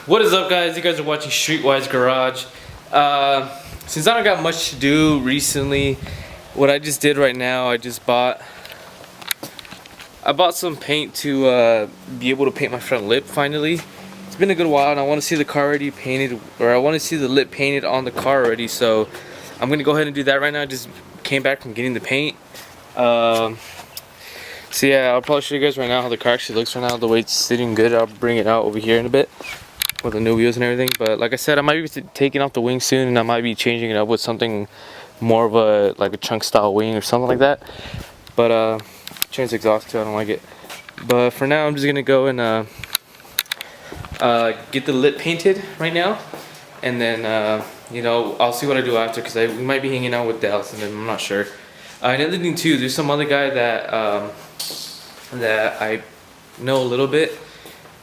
What is up, guys? You guys are watching Streetwise Garage. Since I don't got much to do recently, what I just did right now, I bought some paint to be able to paint my front lip finally. It's been a good while and I want to see the car already painted, or I want to see the lip painted on the car already, so I'm gonna go ahead and do that right now. I just came back from getting the paint. So yeah, I'll probably show you guys right now how the car actually looks right now. The way it's sitting good, I'll bring it out over here in a bit with the new wheels and everything. But like I said, I might be taking off the wing soon, and I might be changing it up with something more of a chunk style wing or something like that. But change the exhaust too, I don't like it. But for now, I'm just gonna go and get the lip painted right now, and then you know, I'll see what I do after, because we might be hanging out with Dallas, and then I'm not sure. Another thing too, there's some other guy that that I know a little bit,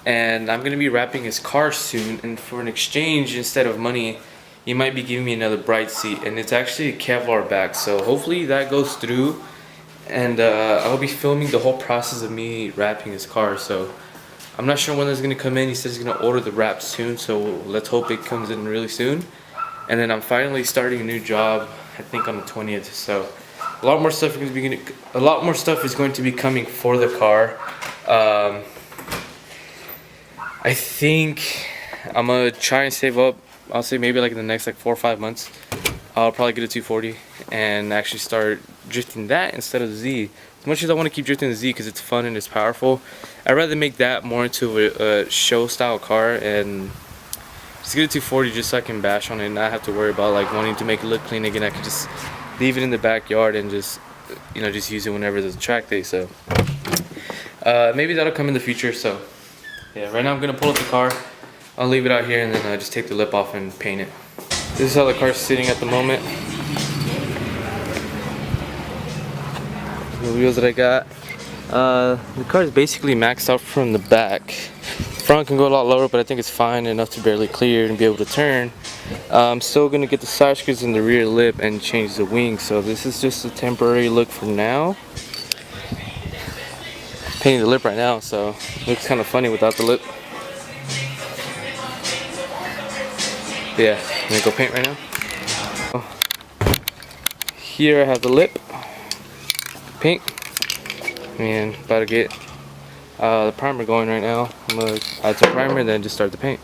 and I'm gonna be wrapping his car soon, and for an exchange, instead of money, he might be giving me another Bright seat, and it's actually a Kevlar back, so hopefully that goes through, and I'll be filming the whole process of me wrapping his car. So I'm not sure when that's gonna come in. He says he's gonna order the wrap soon, so let's hope it comes in really soon. And then I'm finally starting a new job, I think on the 20th, so a lot more stuff is going to be coming for the car. I think I'm gonna try and save up. I'll say maybe like in the next 4 or 5 months, I'll probably get a 240 and actually start drifting that instead of the Z. As much as I want to keep drifting the Z because it's fun and it's powerful, I'd rather make that more into a show style car and just get a 240 just so I can bash on it and not have to worry about wanting to make it look clean again. I can just leave it in the backyard and just, you know, just use it whenever there's a track day. So maybe that'll come in the future. So yeah, right now I'm gonna pull up the car, I'll leave it out here, and then just take the lip off and paint it. This is how the car's sitting at the moment. The wheels that I got. The car is basically maxed out from the back. Front can go a lot lower, but I think it's fine enough to barely clear and be able to turn. I'm still gonna get the side skirts in the rear lip and change the wing. So this is just a temporary look for now. Painting the lip right now, so it looks kind of funny without the lip. But yeah, I'm gonna go paint right now. Here I have the lip paint, and about to get the primer going right now. I'm gonna add some primer and then just start the paint.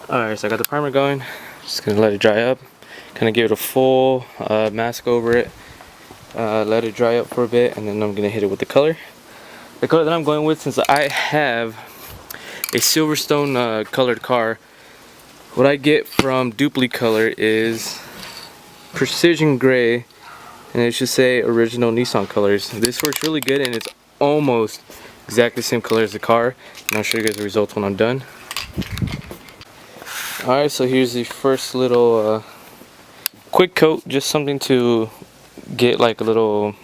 Alright, so I got the primer going. Just gonna let it dry up. Kind of give it a full mask over it. Let it dry up for a bit, and then I'm gonna hit it with the color. The color that I'm going with, since I have a Silverstone colored car, what I get from Duplicolor is Precision Gray, and it should say original Nissan colors. This works really good, and it's almost exactly the same color as the car. And I'll show you guys the results when I'm done. Alright, so here's the first little quick coat, just something to get a little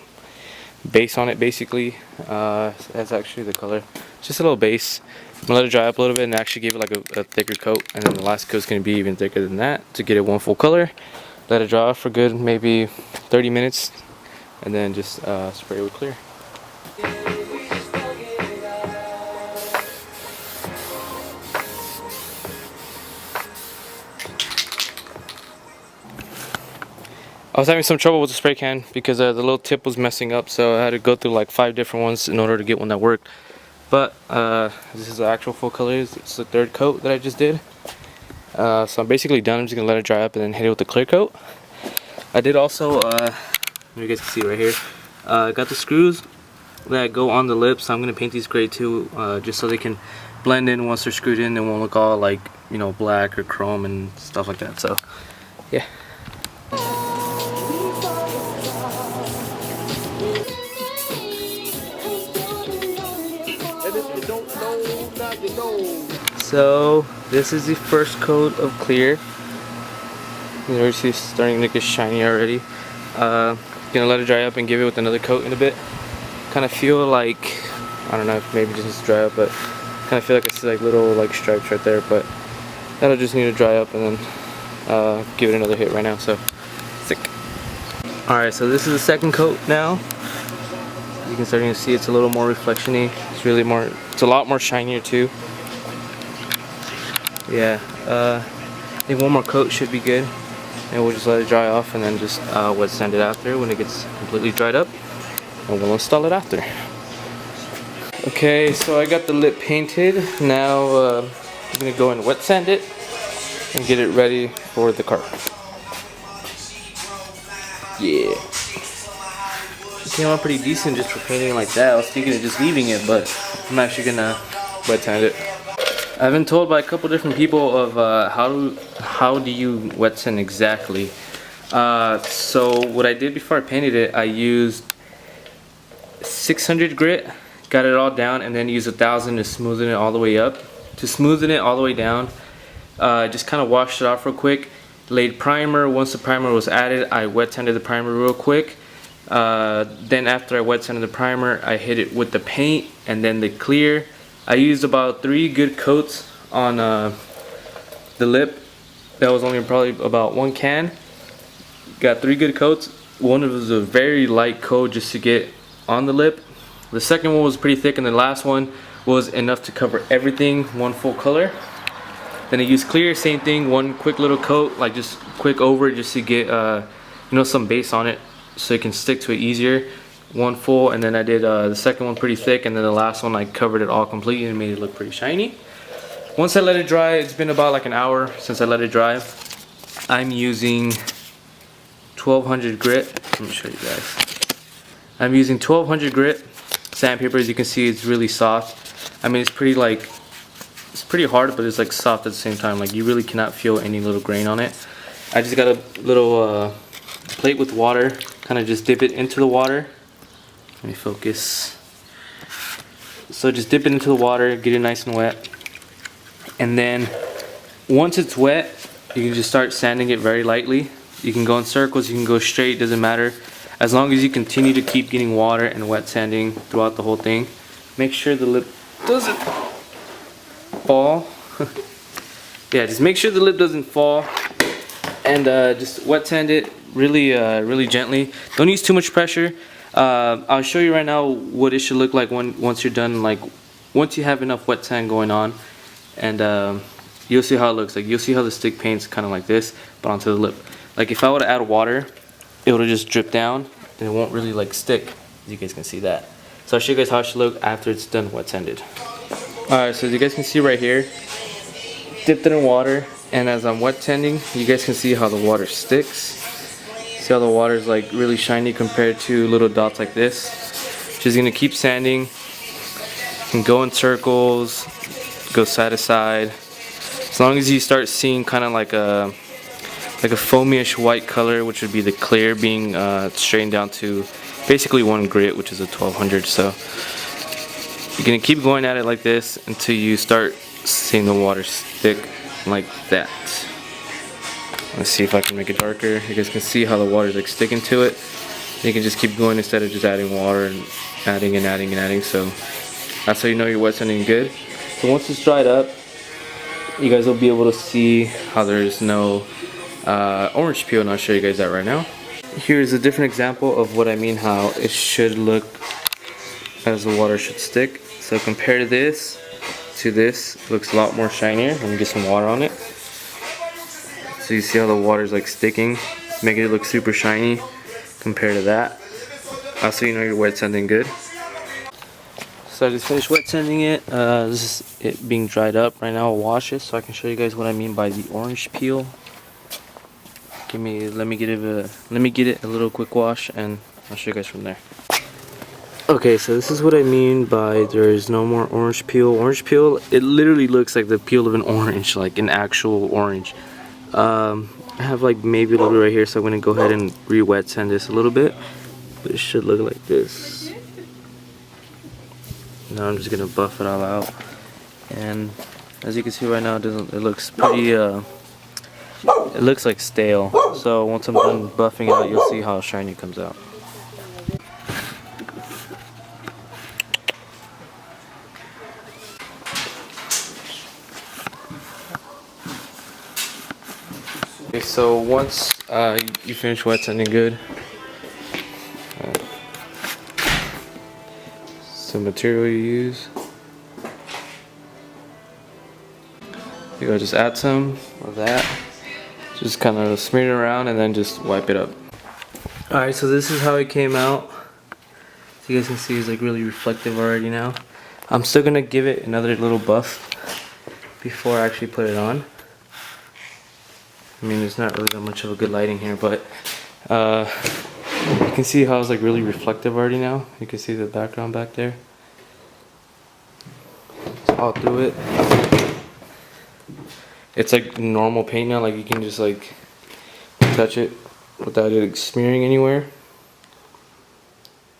base on it basically. That's actually the color, just a little base. I'm gonna let it dry up a little bit and actually give it a thicker coat, and then the last coat's gonna be even thicker than that to get it one full color. Let it dry off for good maybe 30 minutes, and then just spray it with clear. I was having some trouble with the spray can because the little tip was messing up, so I had to go through 5 different ones in order to get one that worked. But this is the actual full color. It's the 3rd coat that I just did. So I'm basically done. I'm just gonna let it dry up and then hit it with the clear coat. I did also, you guys can see right here, got the screws that go on the lips. So I'm gonna paint these gray too, just so they can blend in once they're screwed in. They won't look all you know, black or chrome and stuff like that. So yeah. So this is the first coat of clear. You already see it's starting to get shiny already. Gonna let it dry up and give it with another coat in a bit. Kind of feel like I don't know if maybe it just needs to dry up, but kind of feel like I see like little like stripes right there, but that'll just need to dry up and then give it another hit right now. So sick. Alright, so this is the second coat now. You can start to see it's a little more reflection-y. It's a lot more shinier too. Yeah, I think one more coat should be good. And we'll just let it dry off and then just wet sand it after when it gets completely dried up. And we'll install it after. Okay, so I got the lip painted. Now I'm gonna go and wet sand it and get it ready for the cart. Yeah. It came out pretty decent just for painting like that. I was thinking of just leaving it, but I'm actually gonna wet sand it. I've been told by a couple different people of how do you wet sand exactly. So what I did before I painted it, I used 600 grit, got it all down, and then used 1000 to smoothen it all the way up. To smoothen it all the way down, just kind of washed it off real quick. Laid primer. Once the primer was added, I wet sanded the primer real quick. Then after I wet sanded the primer, I hit it with the paint and then the clear. I used about 3 good coats on the lip. That was only probably about 1 can. Got 3 good coats. One of it was a very light coat just to get on the lip. The second one was pretty thick, and the last one was enough to cover everything, 1 full color. Then I used clear, same thing, 1 quick little coat, like just quick over it just to get you know, some base on it so it can stick to it easier. 1 full, and then I did the second one pretty thick, and then the last one I covered it all completely and made it look pretty shiny. Once I let it dry, it's been about like an hour since I let it dry. I'm using 1200 grit. Let me show you guys. I'm using 1200 grit sandpaper. As you can see, it's really soft. I mean, it's pretty hard, but it's like soft at the same time. Like, you really cannot feel any little grain on it. I just got a little plate with water, kind of just dip it into the water. Let me focus. So just dip it into the water, get it nice and wet, and then once it's wet, you can just start sanding it very lightly. You can go in circles, you can go straight, doesn't matter, as long as you continue to keep getting water and wet sanding throughout the whole thing. Make sure the lip doesn't fall. Yeah, just make sure the lip doesn't fall, and just wet sand it really really gently. Don't use too much pressure. I'll show you right now what it should look like once you're done, like once you have enough wet sand going on, and you'll see how it looks. Like, you'll see how the stick paint's kind of like this, but onto the lip. Like, if I were to add water, it would just drip down and it won't really like stick. You guys can see that. So I'll show you guys how it should look after it's done wet sanded. Alright, so as you guys can see right here, dipped it in water, and as I'm wet sanding, you guys can see how the water sticks. See how the water is like really shiny compared to little dots like this. Just gonna keep sanding. You can go in circles, go side to side. As long as you start seeing kind of like a foamy-ish white color, which would be the clear, being straightened down to basically 1 grit, which is a 1200. So you're gonna keep going at it like this until you start seeing the water stick like that. Let's see if I can make it darker. You guys can see how the water is like sticking to it. You can just keep going instead of just adding water and adding and adding and adding. So that's how you know you're wet sanding good. So once it's dried up, you guys will be able to see how there's no orange peel, and I'll show you guys that right now. Here's a different example of what I mean, how it should look as the water should stick. So compared to this, it looks a lot more shinier. Let me get some water on it. So you see how the water is like sticking, making it look super shiny compared to that. Also, you know you're wet sanding good. So I just finished wet sanding it. This is it being dried up right now. I'll wash it so I can show you guys what I mean by the orange peel. Let me get it a little quick wash, and I'll show you guys from there. Okay, so this is what I mean by there is no more orange peel. Orange peel, it literally looks like the peel of an orange, like an actual orange. I have like maybe a little bit right here, so I'm gonna go ahead and re-wet sand this a little bit, but it should look like this. Now I'm just gonna buff it all out, and as you can see right now, it looks pretty it looks like stale. So once I'm done buffing it out, you'll see how shiny it comes out. Okay, so once you finish wet sanding good, some material you use. You go just add some of that. Just kind of smear it around and then just wipe it up. Alright, so this is how it came out. So you guys can see it's like really reflective already now. I'm still gonna give it another little buff before I actually put it on. I mean, there's not really that much of a good lighting here, but you can see how it's like really reflective already now. You can see the background back there. It's all through it. It's like normal paint now, like you can just like touch it without it smearing anywhere.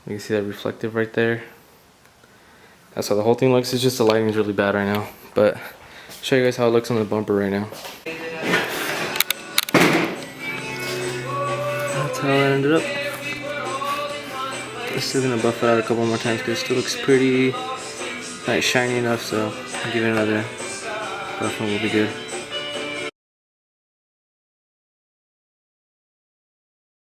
You can see that reflective right there. That's how the whole thing looks. It's just the lighting is really bad right now, but I'll show you guys how it looks on the bumper right now. That's how it ended up. I'm still gonna buff it out a couple more times because it still looks pretty, not shiny enough, so I'll give it another buff and we'll be good.